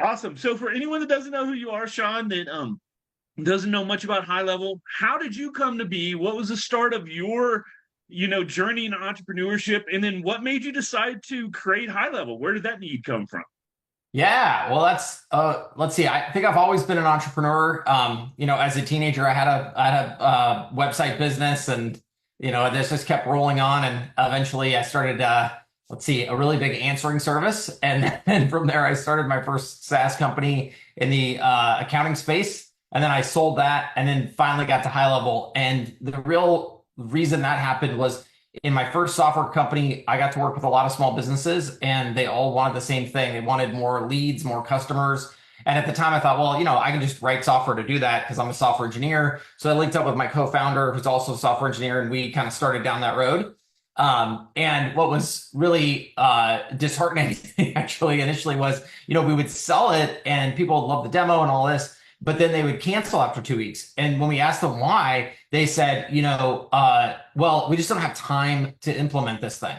Awesome. So for anyone that doesn't know who you are, Shaun, that doesn't know much about HighLevel, how did you come to be? What was the start of your, journey in entrepreneurship? And then what made you decide to create HighLevel? Where did that need come from? Yeah, well, that's let's see. I think I've always been an entrepreneur. As a teenager, I had a website business, and this just kept rolling on, and eventually I started a really big answering service, and then from there I started my first SaaS company in the accounting space, and then I sold that, and then finally got to HighLevel. And the real reason that happened was in my first software company, I got to work with a lot of small businesses, and they all wanted the same thing. They wanted more leads, more customers. And at the time I thought, well, I can just write software to do that because I'm a software engineer. So I linked up with my co-founder, who's also a software engineer, and we kind of started down that road. And what was really disheartening actually initially was, we would sell it and people would love the demo and all this, but then they would cancel after 2 weeks. And when we asked them why, they said, well, we just don't have time to implement this thing.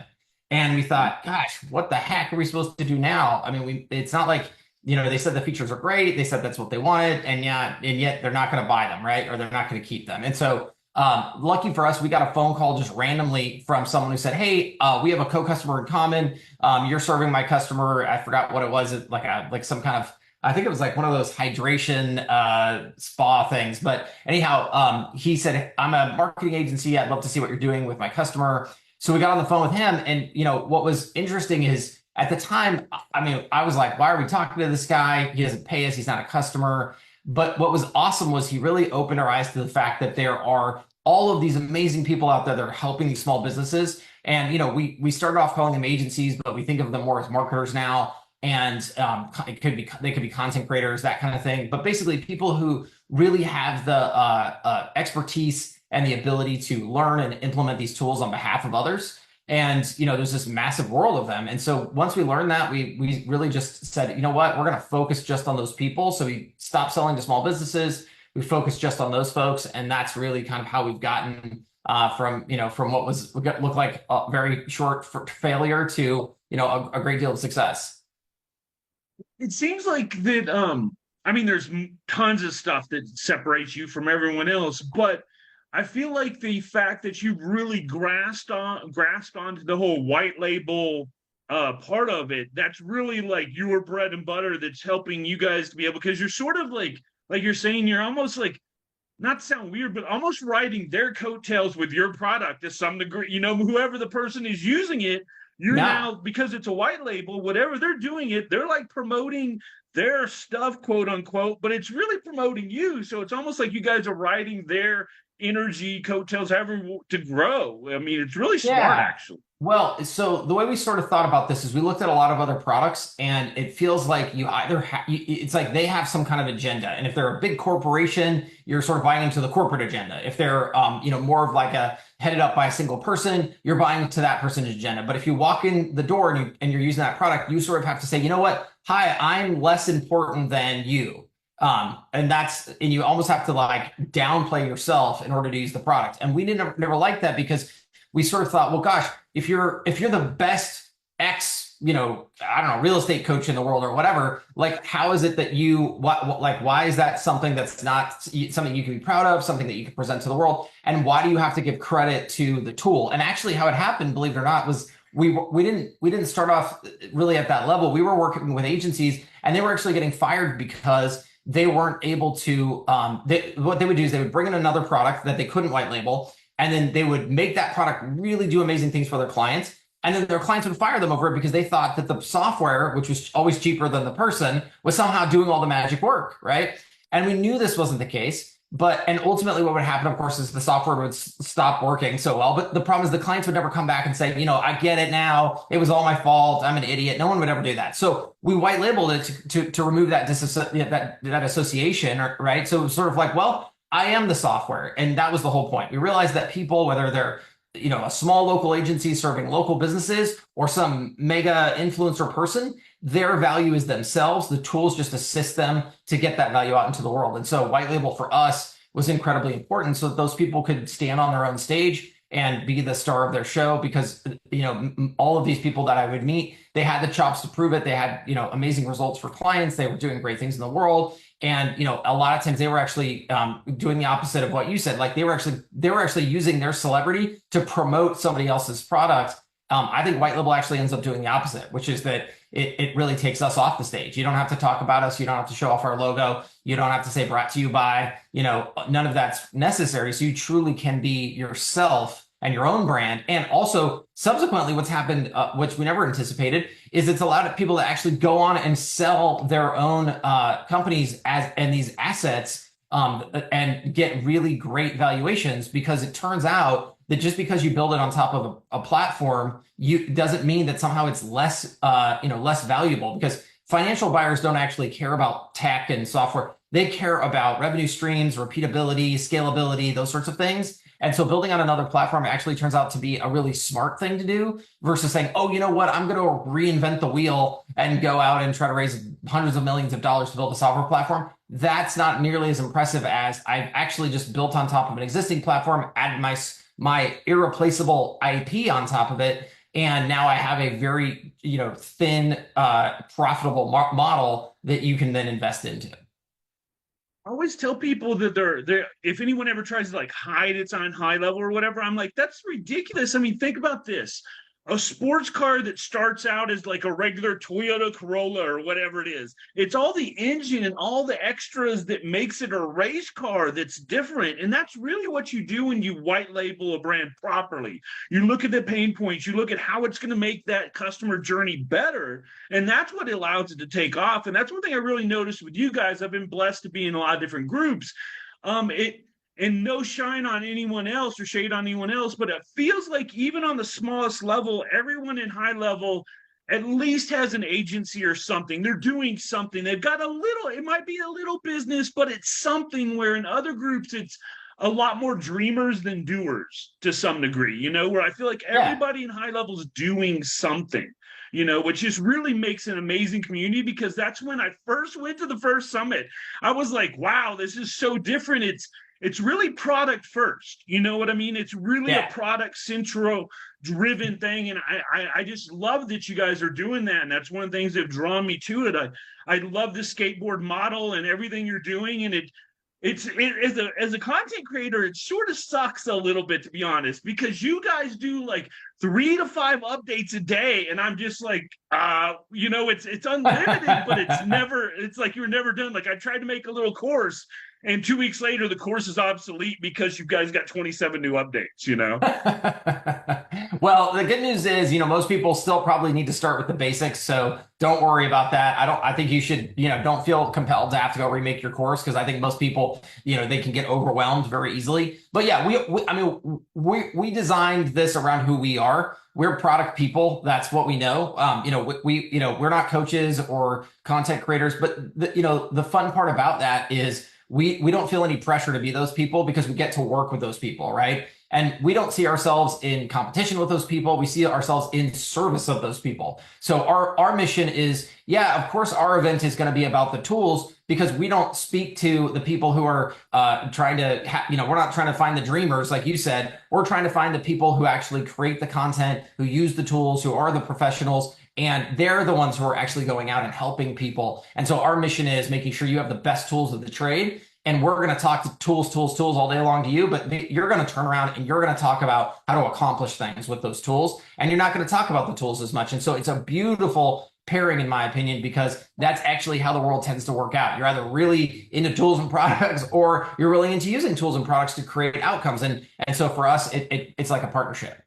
And we thought, gosh, what the heck are we supposed to do now? I mean, it's not like, they said the features are great. They said that's what they wanted. And yet they're not going to buy them, right? Or they're not going to keep them. And so lucky for us, we got a phone call just randomly from someone who said, hey, we have a co-customer in common. You're serving my customer. I forgot what it was. Like some kind of, I think it was like one of those hydration spa things. But anyhow, he said, I'm a marketing agency. I'd love to see what you're doing with my customer. So we got on the phone with him. And, what was interesting is at the time, I was like, why are we talking to this guy? He doesn't pay us. He's not a customer. But what was awesome was he really opened our eyes to the fact that there are all of these amazing people out there that are helping these small businesses. And, we started off calling them agencies, but we think of them more as marketers now. And they could be content creators, that kind of thing. But basically, people who really have the expertise and the ability to learn and implement these tools on behalf of others. And there's this massive world of them. And so once we learned that, we really just said, you know what, we're going to focus just on those people. So we stopped selling to small businesses. We focused just on those folks, and that's really kind of how we've gotten from what looked like a very short failure to a great deal of success. It seems like that, there's tons of stuff that separates you from everyone else, but I feel like the fact that you've really grasped onto the whole white label part of it, that's really like your bread and butter that's helping you guys to be able, because you're sort of like you're saying, you're almost like, not to sound weird, but almost riding their coattails with your product to some degree. Whoever the person is using it, you're now, because it's a white label, whatever they're doing it, they're like promoting their stuff, quote unquote, but it's really promoting you. So it's almost like you guys are riding their energy coattails, however, to grow. I mean, it's really smart, actually. Well, so the way we sort of thought about this is we looked at a lot of other products, and it feels like you either it's like they have some kind of agenda, and if they're a big corporation, you're sort of buying into the corporate agenda. If they're more of like a headed up by a single person, you're buying into that person's agenda. But if you walk in the door and you're using that product, you sort of have to say, you know what, hi, I'm less important than you. And you almost have to like downplay yourself in order to use the product. And we never liked that, because we sort of thought, well, gosh, if you're the best real estate coach in the world or whatever, like, how is it that why is that something that's not something you can be proud of, something that you can present to the world? And why do you have to give credit to the tool? And actually how it happened, believe it or not, was we didn't start off really at that level. We were working with agencies, and they were actually getting fired because they weren't able to, what they would do is they would bring in another product that they couldn't white label, and then they would make that product really do amazing things for their clients. And then their clients would fire them over it because they thought that the software, which was always cheaper than the person, was somehow doing all the magic work, right? And we knew this wasn't the case. And ultimately what would happen, of course, is the software would stop working so well. But the problem is the clients would never come back and say, I get it now. It was all my fault. I'm an idiot. No one would ever do that. So we white labeled it to remove that association, right? So it was sort of like, well, I am the software. And that was the whole point. We realized that people, whether they're a small local agency serving local businesses or some mega influencer person, their value is themselves. The tools just assist them to get that value out into the world. And so white label for us was incredibly important so that those people could stand on their own stage and be the star of their show because, all of these people that I would meet, they had the chops to prove it. They had, amazing results for clients. They were doing great things in the world. And, a lot of times they were actually doing the opposite of what you said. Like they were actually using their celebrity to promote somebody else's product. I think white-level actually ends up doing the opposite, which is that it really takes us off the stage. You don't have to talk about us. You don't have to show off our logo. You don't have to say brought to you by, none of that's necessary. So you truly can be yourself and your own brand. And also subsequently what's happened, which we never anticipated, is it's allowed people to actually go on and sell their own companies and these assets and get really great valuations, because it turns out that just because you build it on top of a platform, doesn't mean that somehow it's less valuable, because financial buyers don't actually care about tech and software. They care about revenue streams, repeatability, scalability, those sorts of things. And so building on another platform actually turns out to be a really smart thing to do versus saying, oh, you know what, I'm going to reinvent the wheel and go out and try to raise hundreds of millions of dollars to build a software platform. That's not nearly as impressive as I've actually just built on top of an existing platform, added my irreplaceable IP on top of it. And now I have a very, thin, profitable model that you can then invest into. I always tell people that they're if anyone ever tries to like hide it's on HighLevel or whatever, I'm like, that's ridiculous. I mean, think about this. A sports car that starts out as like a regular Toyota Corolla or whatever it is. It's all the engine and all the extras that makes it a race car that's different. And that's really what you do when you white label a brand properly. You look at the pain points, you look at how it's going to make that customer journey better. And that's what allows it to take off. And that's one thing I really noticed with you guys. I've been blessed to be in a lot of different groups. And no shine on anyone else or shade on anyone else, but it feels like even on the smallest level, everyone in HighLevel at least has an agency or something. They're doing something. They've got it might be a little business, but it's something, where in other groups, it's a lot more dreamers than doers to some degree, where I feel like everybody in HighLevel is doing something, which just really makes an amazing community, because that's when I first went to the first summit. I was like, wow, this is so different. It's really product first. You know what I mean? It's really a product central driven thing. And I just love that you guys are doing that. And that's one of the things that have drawn me to it. I love the skateboard model and everything you're doing. And as a content creator, it sort of sucks a little bit, to be honest, because you guys do like 3 to 5 updates a day, and I'm just like, it's unlimited, but it's like you're never done. Like I tried to make a little course, and 2 weeks later, the course is obsolete because you guys got 27 new updates, Well, the good news is, most people still probably need to start with the basics. So don't worry about that. I think you should, don't feel compelled to have to go remake your course, because I think most people, they can get overwhelmed very easily. But yeah, we designed this around who we are. We're product people. That's what we know. We're not coaches or content creators, but the fun part about that is we don't feel any pressure to be those people, because we get to work with those people, right? And we don't see ourselves in competition with those people. We see ourselves in service of those people. So our mission is, of course, our event is going to be about the tools, because we don't speak to the people who are trying to, we're not trying to find the dreamers, like you said. We're trying to find the people who actually create the content, who use the tools, who are the professionals. And they're the ones who are actually going out and helping people. And so our mission is making sure you have the best tools of the trade. And we're going to talk to tools all day long to you, but you're going to turn around and you're going to talk about how to accomplish things with those tools. And you're not going to talk about the tools as much. And so it's a beautiful pairing, in my opinion, because that's actually how the world tends to work out. You're either really into tools and products, or you're really into using tools and products to create outcomes. And so for us, it's like a partnership.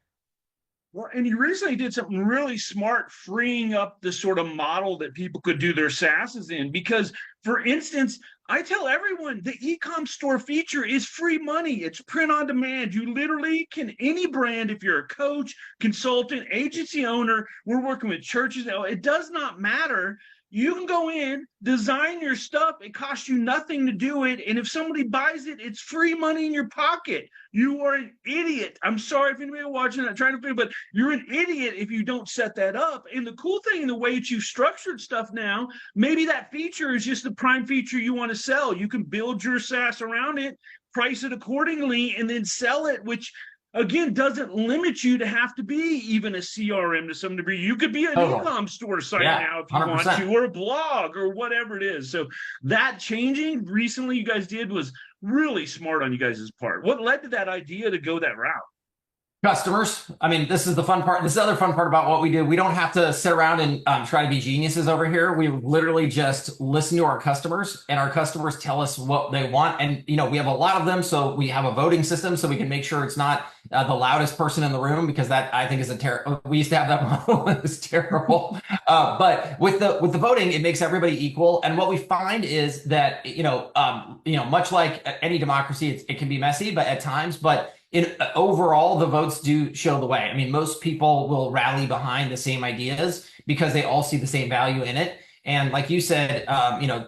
Well, and you recently did something really smart, freeing up the sort of model that people could do their SaaSes in. Because, for instance, I tell everyone the e-com store feature is free money. It's print on demand. You literally can, any brand, if you're a coach, consultant, agency owner, we're working with churches, it does not matter. You can go in, design your stuff. It costs you nothing to do it. And if somebody buys it, it's free money in your pocket. You are an idiot. I'm sorry if anybody watching that trying to figure, but you're an idiot if you don't set that up. And the cool thing in the way that you've structured stuff now, maybe that feature is just the prime feature you want to sell. You can build your SaaS around it, price it accordingly, and then sell it, which again, doesn't limit you to have to be even a CRM to some degree. You could be an Totally. e-com store site Yeah, now if you want 100%. to, or a blog or whatever it is. So that changing recently you guys did was really smart on you guys' part. What led to that idea to go that route? Customers. I mean, this is the fun part. This is the other fun part about what we do. We don't have to sit around and try to be geniuses over here. We literally just listen to our customers, and our customers tell us what they want. And we have a lot of them, so we have a voting system, so we can make sure it's not the loudest person in the room, because that, I think, is a terrible. We used to have that model; it was terrible. But with the voting, it makes everybody equal. And what we find is that much like any democracy, it can be messy, but at times, but overall, the votes do show the way. I mean, most people will rally behind the same ideas because they all see the same value in it. And like you said,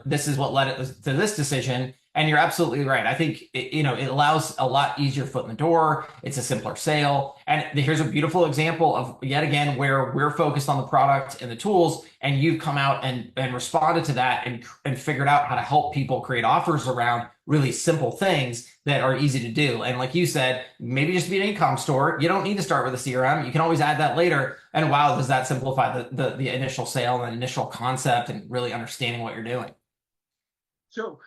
this is what led it to this decision. And you're absolutely right. I think it allows a lot easier foot in the door. It's a simpler sale. And here's a beautiful example of, yet again, where we're focused on the product and the tools, and you've come out and responded to that and figured out how to help people create offers around really simple things that are easy to do. And like you said, maybe just be an e-com store. You don't need to start with a CRM. You can always add that later. And wow, does that simplify the initial sale and the initial concept and really understanding what you're doing. So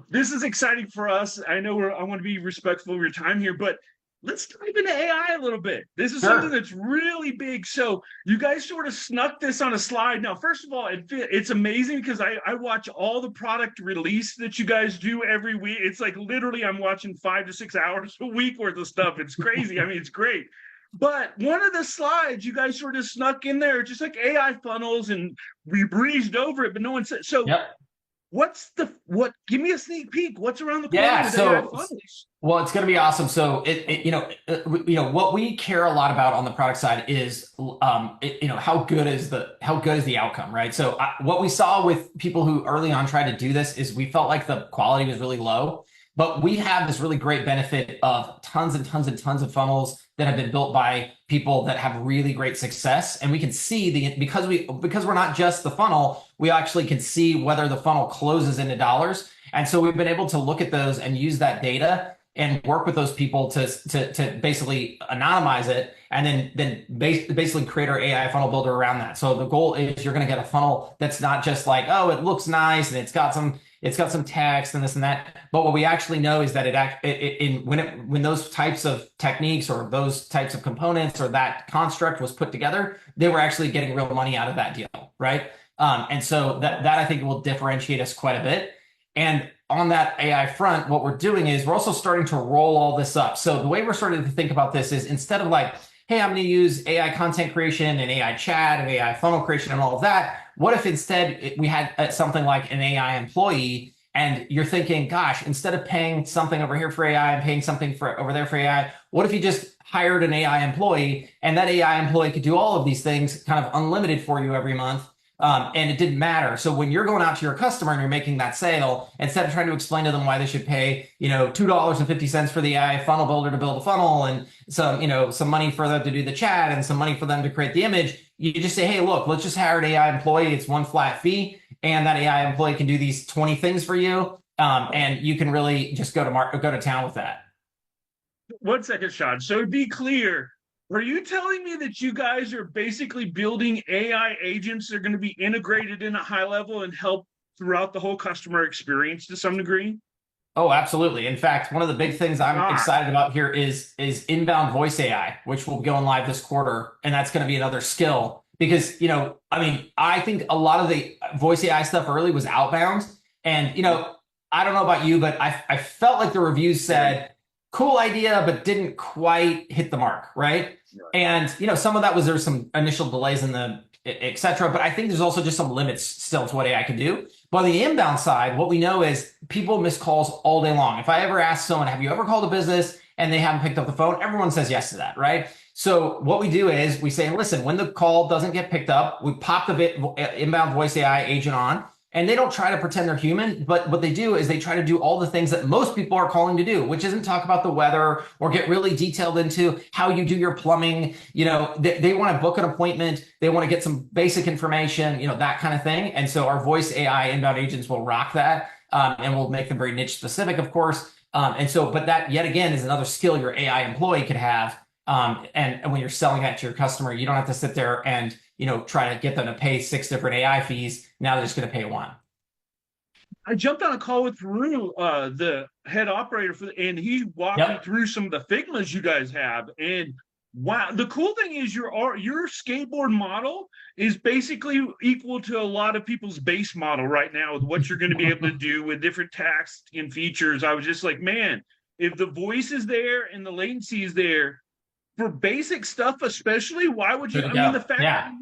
this is exciting for us. I know I want to be respectful of your time here, but let's dive into AI a little bit. This is something that's really big. So you guys sort of snuck this on a slide. Now, first of all, it's amazing because I watch all the product release that you guys do every week. It's like literally I'm watching 5 to 6 hours a week worth of stuff. It's crazy. I mean, it's great. But one of the slides you guys sort of snuck in there, just like AI funnels, and we breezed over it, but no one said so. Yep. Give me a sneak peek. What's around the corner with AI funnels? Well, it's going to be awesome. So what we care a lot about on the product side is how good is the outcome, right? So what we saw with people who early on tried to do this is we felt like the quality was really low, but we have this really great benefit of tons and tons and tons of funnels that have been built by people that have really great success. And we can see because we're not just the funnel, we actually can see whether the funnel closes into dollars. And so we've been able to look at those and use that data and work with those people to basically anonymize it, and then basically create our AI funnel builder around that. So the goal is you're going to get a funnel that's not just like, oh, it looks nice and it's got some text and this and that. But what we actually know is that when those types of techniques or those types of components or that construct was put together, they were actually getting real money out of that deal, right? And so that I think will differentiate us quite a bit. And on that AI front, what we're doing is we're also starting to roll all this up. So the way we're starting to think about this is, instead of like, hey, I'm going to use AI content creation and AI chat and AI funnel creation and all of that, what if instead we had something like an AI employee, and you're thinking, gosh, instead of paying something over here for AI and paying something over there for AI, what if you just hired an AI employee, and that AI employee could do all of these things kind of unlimited for you every month? And it didn't matter. So when you're going out to your customer and you're making that sale, instead of trying to explain to them why they should pay, $2.50 for the AI funnel builder to build a funnel, and some money for them to do the chat and some money for them to create the image, you just say, hey, look, let's just hire an AI employee. It's one flat fee, and that AI employee can do these 20 things for you. And you can really just go to town with that. 1 second, Shaun. So to be clear, are you telling me that you guys are basically building AI agents that are going to be integrated in a HighLevel and help throughout the whole customer experience to some degree? Oh, absolutely. In fact, one of the big things I'm excited about here is inbound voice AI, which will be going live this quarter. And that's going to be another skill because, I think a lot of the voice AI stuff early was outbound. And, I don't know about you, but I felt like the reviews said, cool idea, but didn't quite hit the mark, right? And, some of that was there's some initial delays in the et cetera, but I think there's also just some limits still to what AI can do. But on the inbound side, what we know is people miss calls all day long. If I ever ask someone, have you ever called a business and they haven't picked up the phone? Everyone says yes to that, right? So what we do is we say, listen, when the call doesn't get picked up, we pop the inbound voice AI agent on. And they don't try to pretend they're human, but what they do is they try to do all the things that most people are calling to do, which isn't talk about the weather or get really detailed into how you do your plumbing. They want to book an appointment. They want to get some basic information, that kind of thing. And so our voice AI inbound agents will rock that, and we'll make them very niche specific, of course. And so, but that yet again is another skill your AI employee could have. And when you're selling that to your customer, you don't have to sit there and, try to get them to pay 6 different AI fees. Now they're just going to pay one. I jumped on a call with Rue, the head operator and he walked me Yep. through some of the Figmas you guys have. And wow, the cool thing is your skateboard model is basically equal to a lot of people's base model right now with what you're going to be able to do with different tasks and features. I was just like, man, if the voice is there and the latency is there, for basic stuff, especially, why would you? Good to I mean, go. the fact that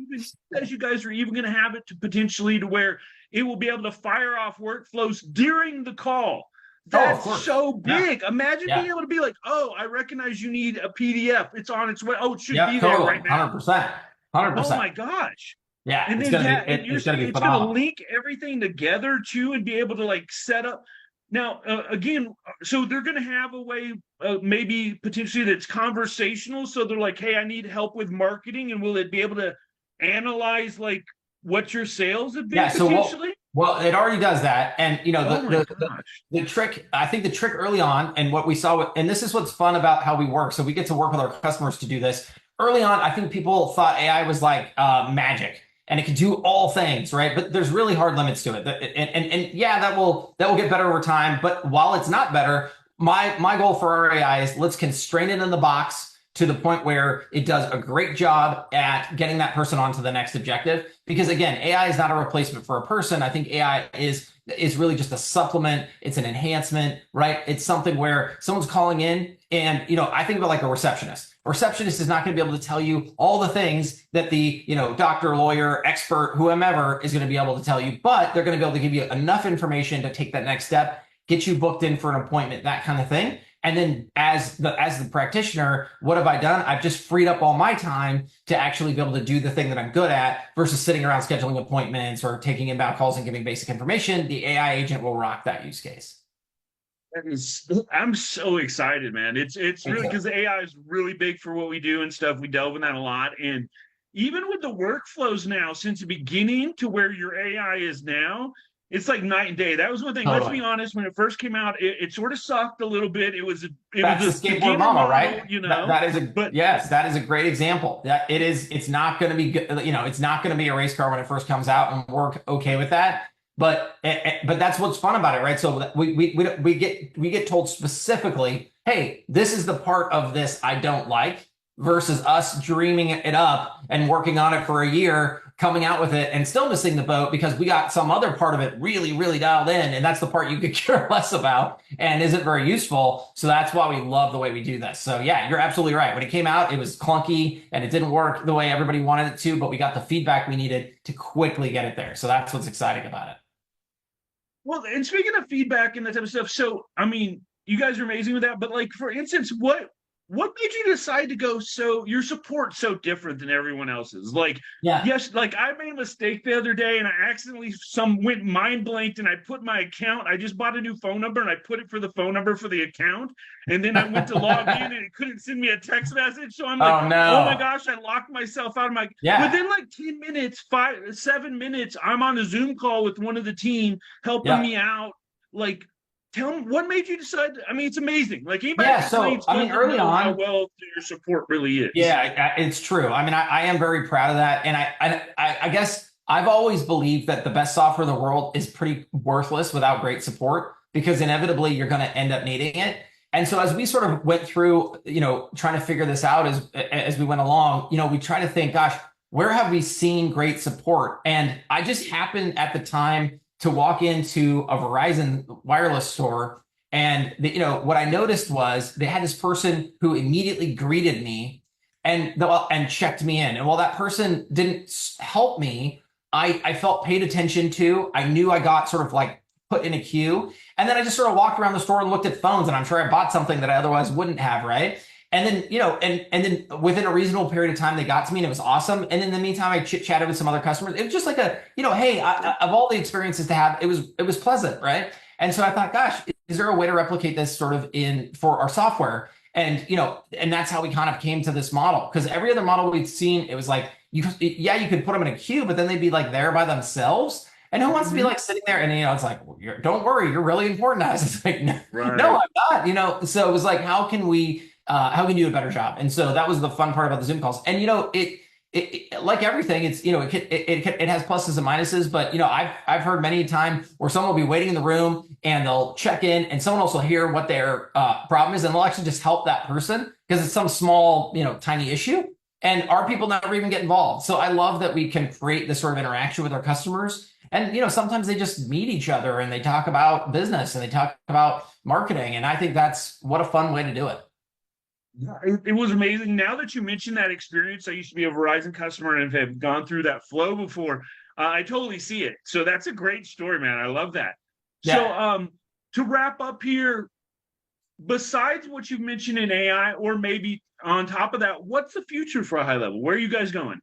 Yeah. you guys are even going to have it to potentially to where it will be able to fire off workflows during the call. Oh, of That's course. so Yeah. big. Imagine being Yeah. able to be like, oh, I recognize you need a PDF. It's on its way. Oh, it should Yeah. be there Totally. right now. 100%. Oh 100%. my gosh. Yeah. And It's then gonna be and you're it's gonna saying be it's going to phenomenal. link everything together too, and be able to like set up. Now, again, so they're going to have a way, maybe potentially that's conversational. So they're like, "Hey, I need help with marketing," and will it be able to analyze like what your sales have Yeah. been So potentially? well, it already does that, and Oh my gosh! the trick. I think the trick early on, and what we saw, and this is what's fun about how we work. So we get to work with our customers to do this early on. I think people thought AI was like magic, and it could do all things, right? But there's really hard limits to it, and yeah, that will get better over time. But while it's not better, my goal for our AI is let's constrain it in the box to the point where it does a great job at getting that person onto the next objective. Because again, AI is not a replacement for a person. I think AI is really just a supplement. It's an enhancement, right? It's something where someone's calling in and, I think about like a receptionist. A receptionist is not going to be able to tell you all the things that the, doctor, lawyer, expert, whomever is going to be able to tell you, but they're going to be able to give you enough information to take that next step, get you booked in for an appointment, that kind of thing. And then as the practitioner, what have I done? I've just freed up all my time to actually be able to do the thing that I'm good at versus sitting around scheduling appointments or taking inbound calls and giving basic information. The AI agent will rock that use case. I'm so excited, man. It's really because the AI is really big for what we do and stuff. We delve in that a lot, and even with the workflows now, since the beginning to where your AI is now, it's like night and day. That was one thing. Let's be Totally. honest. When it first came out, it sort of sucked a little bit. It was That's the a skateboard beginner model, model, right? That is but that is a great example. That it is. It's not going to be good. It's not going to be a race car when it first comes out, and we're okay with that. But that's what's fun about it, right? So we get told specifically, hey, this is the part of this I don't like, versus us dreaming it up and working on it for a year, coming out with it and still missing the boat because we got some other part of it really, really dialed in. And that's the part you could care less about and isn't very useful. So that's why we love the way we do this. So yeah, you're absolutely right. When it came out, it was clunky and it didn't work the way everybody wanted it to, but we got the feedback we needed to quickly get it there. So that's what's exciting about it. well, and speaking of feedback and that type of stuff, so I mean, you guys are amazing with that. But like, for instance, what made you decide to go so your support so different than everyone else's? Like, Yeah. yes, like I made a mistake the other day and I accidentally some went mind blanked and I put my account. I just bought a new phone number and I put it for the phone number for the account. And then I went to log in and it couldn't send me a text message. So I'm like, Oh oh my no. gosh, I locked myself out of my Yeah. within like 10 minutes, 7 minutes, I'm on a Zoom call with one of the team helping Yeah. me out. Like, tell me what made you decide. I mean, it's amazing. Like anybody Yeah. that So complains I mean, doesn't early know how on, well your support really is. yeah, it's true. I mean, I am very proud of that, and I guess I've always believed that the best software in the world is pretty worthless without great support because inevitably you're going to end up needing it. And so as we sort of went through, trying to figure this out as we went along, we try to think, gosh, where have we seen great support? And I just happened at the time to walk into a Verizon wireless store and what I noticed was they had this person who immediately greeted me and checked me in. And while that person didn't help me, I felt paid attention to. I knew I got sort of like put in a queue. And then I just sort of walked around the store and looked at phones, and I'm sure I bought something that I otherwise wouldn't have, right? And then, and then within a reasonable period of time, they got to me and it was awesome. And in the meantime, I chit chatted with some other customers. It was just like hey, of all the experiences to have, it was pleasant, right? And so I thought, gosh, is there a way to replicate this sort of for our software? And and that's how we kind of came to this model. Because every other model we've seen, it was like you could put them in a queue, but then they'd be like there by themselves. And who wants to be Mhm. like sitting there and, it's like, well, don't worry, you're really important to us. It's like, no, no, Right. I'm not, So it was like, how can you do a better job? And so that was the fun part about the Zoom calls. And, like everything, it's, it has pluses and minuses, but, I've heard many a time where someone will be waiting in the room and they'll check in and someone else will hear what their problem is and they'll actually just help that person because it's some small, tiny issue. And our people never even get involved. So I love that we can create this sort of interaction with our customers. And sometimes they just meet each other and they talk about business and they talk about marketing. And I think that's what a fun way to do it. Yeah, it was amazing. Now that you mentioned that experience, I used to be a Verizon customer and have gone through that flow before. I totally see it. So that's a great story, man. I love that. So, Yeah. to wrap up here, besides what you've mentioned in AI, or maybe on top of that, what's the future for HighLevel? Where are you guys going?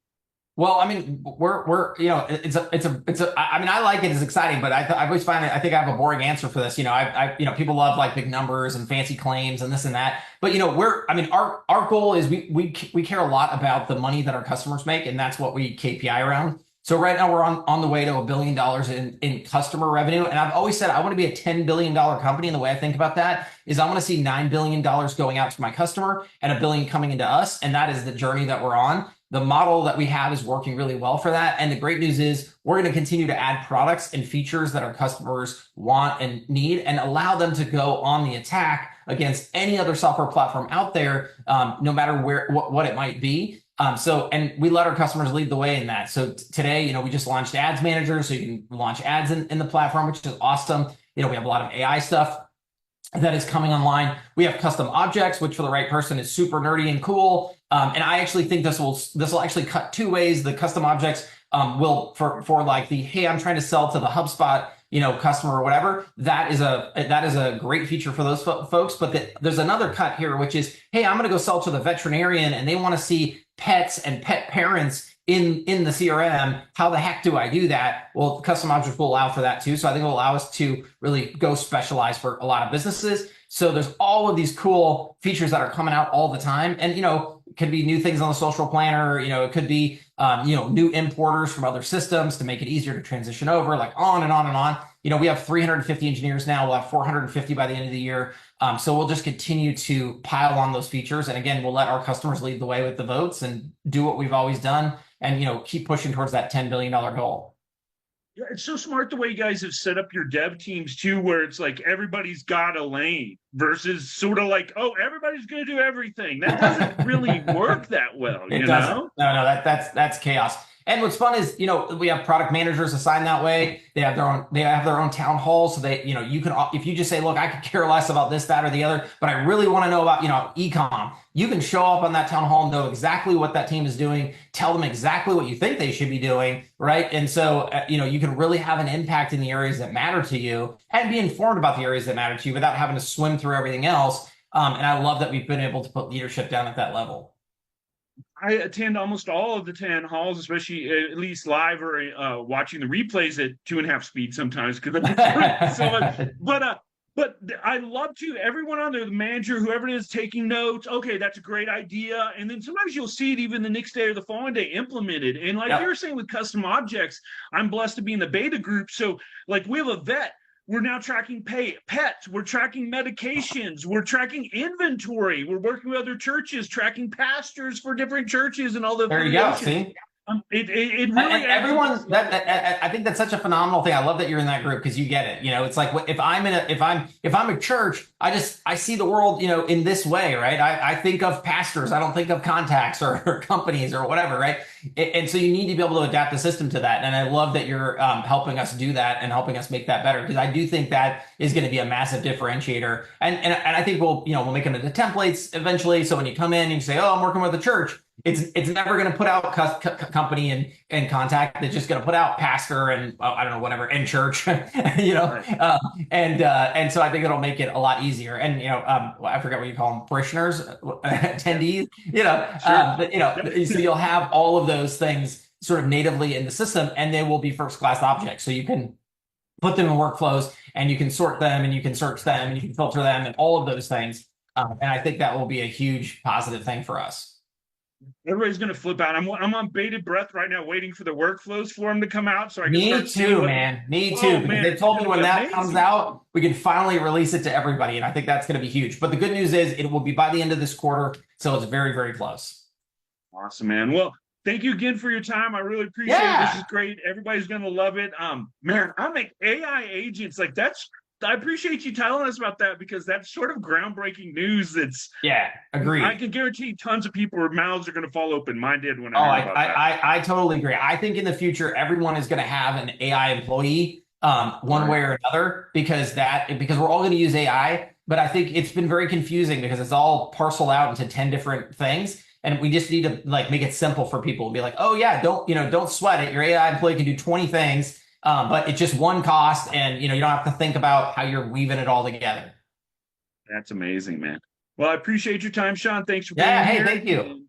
Well, I mean, I mean, I like it. It's exciting, but I always find it, I think I have a boring answer for this. People love like big numbers and fancy claims and this and that. But, I mean, our goal is we care a lot about the money that our customers make, and that's what we KPI around. So right now we're on the way to $1 billion in customer revenue. And I've always said I want to be a $10 billion company. And the way I think about that is I want to see $9 billion going out to my customer and $1 billion coming into us. And that is the journey that we're on. The model that we have is working really well for that. And the great news is we're going to continue to add products and features that our customers want and need and allow them to go on the attack against any other software platform out there, no matter what it might be. And we let our customers lead the way in that. So today, we just launched Ads Manager, so you can launch ads in the platform, which is awesome. We have a lot of AI stuff that is coming online. We have custom objects, which for the right person is super nerdy and cool. And I actually think this will actually cut two ways. The custom objects will for like the, hey, I'm trying to sell to the HubSpot customer or whatever. That is a great feature for those folks. But there's another cut here, which is, hey, I'm going to go sell to the veterinarian and they want to see pets and pet parents in the CRM. How the heck do I do that? Well, custom objects will allow for that too. So I think it will allow us to really go specialize for a lot of businesses. So there's all of these cool features that are coming out all the time. And, it could be new things on the social planner. It could be, new importers from other systems to make it easier to transition over, like on and on and on. We have 350 engineers now. We'll have 450 by the end of the year. So we'll just continue to pile on those features. And again, we'll let our customers lead the way with the votes and do what we've always done and, keep pushing towards that $10 billion goal. Yeah, it's so smart the way you guys have set up your dev teams too, where it's like everybody's got a lane versus sort of like, oh, everybody's going to do everything. That doesn't really work that well, It you doesn't. know? No, that's chaos. And what's fun is, we have product managers assigned that way. They have their own town halls. So you can, if you just say, look, I could care less about this, that, or the other, but I really want to know about, ecom. You can show up on that town hall and know exactly what that team is doing, tell them exactly what you think they should be doing, right? And so, you can really have an impact in the areas that matter to you and be informed about the areas that matter to you without having to swim through everything else. And I love that we've been able to put leadership down at that level. I attend almost all of the town halls, especially at least live or watching the replays at 2.5 speed sometimes because it's so much. But I love to everyone on there, the manager, whoever it is, taking notes. Okay, that's a great idea. And then sometimes you'll see it even the next day or the following day implemented. And like you Yep. were saying with custom objects, I'm blessed to be in the beta group. So like we have a vet. We're now tracking pets. We're tracking medications. We're tracking inventory. We're working with other churches, tracking pastors for different churches and all the There you go. affiliations. See? It And really everyone I think that's such a phenomenal thing. I love that you're in that group because you get it. It's like if I'm a church, I see the world, in this way, right? I think of pastors. I don't think of contacts or companies or whatever, right? And so you need to be able to adapt the system to that. And I love that you're helping us do that and helping us make that better because I do think that is going to be a massive differentiator. And I think we'll make them into templates eventually. So when you come in and you say, oh, I'm working with a church. It's never going to put out company and contact. It's just going to put out pastor and I don't know whatever and church, Right. and so I think it'll make it a lot easier. And I forget what you call them, parishioners, attendees. Sure. But Yep. so you'll have all of those things sort of natively in the system, and they will be first class objects. So you can put them in workflows, and you can sort them, and you can search them, and you can filter them, and all of those things. And I think that will be a huge positive thing for us. Everybody's gonna flip out. I'm on bated breath right now, waiting for the workflows for them to come out so I can Me start seeing too, what. man. Me too, Oh because man, they it's told me gonna be when that comes amazing. out, we can finally release it to everybody. And I think that's going to be huge. But the good news is it will be by the end of this quarter. So it's very, very close. Awesome, man. Well, thank you again for your time. I really appreciate it. This Yeah. is great. Everybody's gonna love it. Man, I make AI agents like that's. I appreciate you telling us about that because that's sort of groundbreaking news. That's Yeah. I Agreed. can guarantee tons of people's mouths are going to fall open. Mine did when Oh, I heard about that. I totally agree. I think in the future, everyone is going to have an AI employee, one Right. way or another, because we're all going to use AI. But I think it's been very confusing because it's all parceled out into 10 different things. And we just need to like make it simple for people and be like, oh yeah, don't sweat it. Your AI employee can do 20 things, but it's just one cost, and you don't have to think about how you're weaving it all together. That's amazing, man. Well, I appreciate your time, Shaun. Thanks for Yeah, being hey, here. thank you.